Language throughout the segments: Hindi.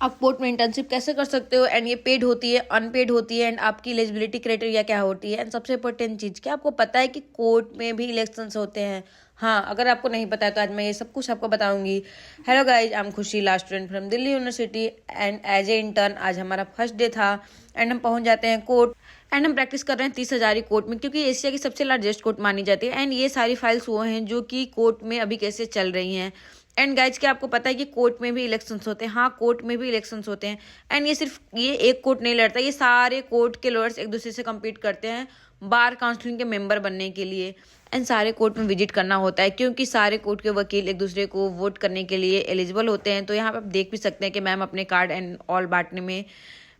आप कोर्ट में इंटर्नशिप कैसे कर सकते हो, एंड ये पेड होती है, अनपेड होती है, एंड आपकी एलिजिबिलिटी क्राइटेरिया क्या होती है, एंड सबसे इंपॉर्टेंट चीज़ क्या आपको पता है कि कोर्ट में भी इलेक्शंस होते हैं। हाँ, अगर आपको नहीं पता है तो आज मैं ये सब कुछ आपको बताऊंगी। Hello guys, I am Khushi, last student from Delhi university, and as a intern आज हमारा फर्स्ट डे था एंड हम पहुंच जाते हैं कोर्ट एंड हम प्रैक्टिस कर रहे हैं 30,000 कोर्ट में, क्योंकि एशिया की सबसे लार्जेस्ट कोर्ट मानी जाती है। एंड ये सारी फाइल्स वो हैं जो कि कोर्ट में अभी कैसे चल रही हैं। एंड गाइज, क्या आपको पता है कि कोर्ट में भी इलेक्शंस होते हैं? हाँ, कोर्ट में भी इलेक्शंस होते हैं। एंड ये सिर्फ ये एक कोर्ट नहीं लड़ता, ये सारे कोर्ट के लॉयर्स एक दूसरे से कम्पीट करते हैं बार काउंसिलिंग के मेंबर बनने के लिए। एंड सारे कोर्ट में विजिट करना होता है, क्योंकि सारे कोर्ट के वकील एक दूसरे को वोट करने के लिए एलिजिबल होते हैं। तो यहाँ पे आप देख भी सकते हैं कि मैम अपने कार्ड एंड ऑल बांटने में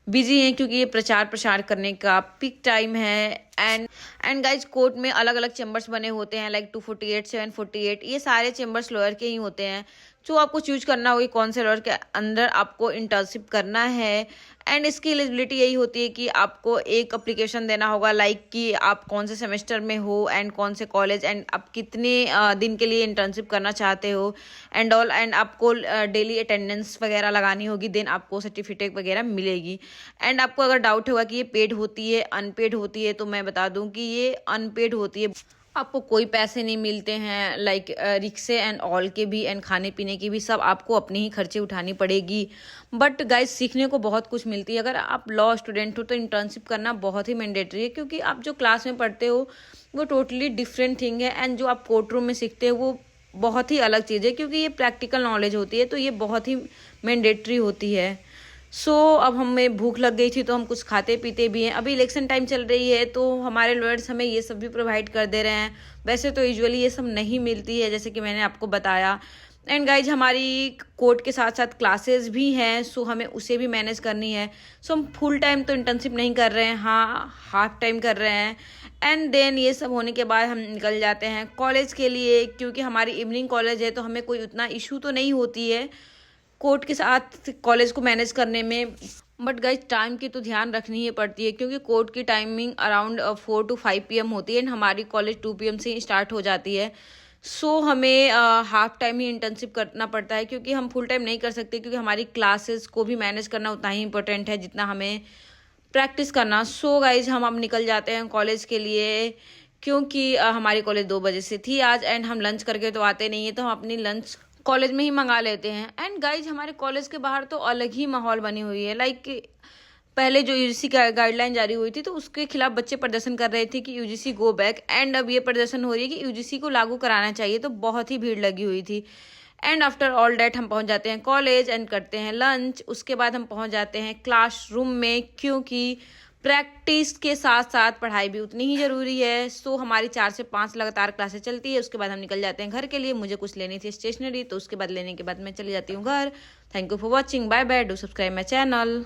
बिजी हैं, क्योंकि ये प्रचार प्रसार करने का पीक टाइम है। एंड गाइज, कोर्ट में अलग अलग चैम्बर्स बने होते हैं, लाइक 248, 748, ये सारे चैम्बर्स लॉयर के ही होते हैं। जो आपको चूज करना होगी कौन से लॉयर के अंदर आपको इंटर्नशिप करना है। एंड इसकी एलिजिबिलिटी यही होती है कि आपको एक एप्लीकेशन देना होगा, लाइक कि आप कौन से सेमेस्टर में हो एंड कौन से कॉलेज, एंड आप कितने दिन के लिए इंटर्नशिप करना चाहते हो एंड ऑल। एंड आपको डेली अटेंडेंस वगैरह लगानी होगी, देन आपको सर्टिफिकेट वगैरह मिलेगी। एंड आपको अगर डाउट होगा कि ये पेड होती है अनपेड होती है, तो मैं बता दूं कि ये अनपेड होती है। आपको कोई पैसे नहीं मिलते हैं, लाइक रिक्शे एंड ऑल के भी एंड खाने पीने की भी सब आपको अपने ही खर्चे उठानी पड़ेगी। बट गाइस, सीखने को बहुत कुछ मिलती है। अगर आप लॉ स्टूडेंट हो तो इंटर्नशिप करना बहुत ही मैंडेटरी है, क्योंकि आप जो क्लास में पढ़ते हो वो टोटली डिफरेंट थिंग है, एंड जो आप कोर्ट रूम में सीखते हो वो बहुत ही अलग चीज़ है, क्योंकि ये प्रैक्टिकल नॉलेज होती है, तो ये बहुत ही मैंडेटरी होती है। अब हमें भूख लग गई थी तो हम कुछ खाते पीते भी हैं। अभी इलेक्शन टाइम चल रही है तो हमारे लॉयर्स हमें ये सब भी प्रोवाइड कर दे रहे हैं। वैसे तो यूजुअली ये सब नहीं मिलती है, जैसे कि मैंने आपको बताया। एंड गाइज, हमारी कोर्ट के साथ साथ क्लासेस भी हैं, सो हमें उसे भी मैनेज करनी है। हम फुल टाइम तो इंटर्नशिप नहीं कर रहे हैं, हाँ हाफ टाइम कर रहे हैं। एंड देन ये सब होने के बाद हम निकल जाते हैं कॉलेज के लिए, क्योंकि हमारी इवनिंग कॉलेज है तो हमें कोई उतना इशू तो नहीं होती है कोर्ट के साथ कॉलेज को मैनेज करने में। बट गाइज, टाइम की तो ध्यान रखनी ही पड़ती है, क्योंकि कोर्ट की टाइमिंग अराउंड 4 to 5 PM होती है एंड हमारी कॉलेज 2 PM से ही स्टार्ट हो जाती है। हमें हाफ टाइम ही इंटर्नशिप करना पड़ता है, क्योंकि हम फुल टाइम नहीं कर सकते, क्योंकि हमारी क्लासेस को भी मैनेज करना उतना ही इंपॉर्टेंट है जितना हमें प्रैक्टिस करना। गाइज, हम अब निकल जाते हैं कॉलेज के लिए, क्योंकि हमारी कॉलेज 2 बजे से थी आज, एंड हम लंच करके तो आते नहीं है, तो हम अपनी लंच कॉलेज में ही मंगा लेते हैं। एंड गाइज, हमारे कॉलेज के बाहर तो अलग ही माहौल बनी हुई है, लाइक पहले जो यूजीसी गाइडलाइन जारी हुई थी तो उसके खिलाफ बच्चे प्रदर्शन कर रहे थे कि यूजीसी गो बैक, एंड अब ये प्रदर्शन हो रही है कि यूजीसी को लागू कराना चाहिए, तो बहुत ही भीड़ लगी हुई थी। एंड आफ्टर ऑल डेट हम पहुंच जाते हैं कॉलेज एंड करते हैं लंच। उसके बाद हम पहुंच जाते हैं क्लासरूम में, क्योंकि प्रैक्टिस के साथ साथ पढ़ाई भी उतनी ही ज़रूरी है। हमारी 4 से 5 लगातार क्लासेस चलती है। उसके बाद हम निकल जाते हैं घर के लिए। मुझे कुछ लेनी थी स्टेशनरी, तो उसके बाद लेने के बाद मैं चली जाती हूँ घर। Thank you for watching, bye bye, do subscribe my channel.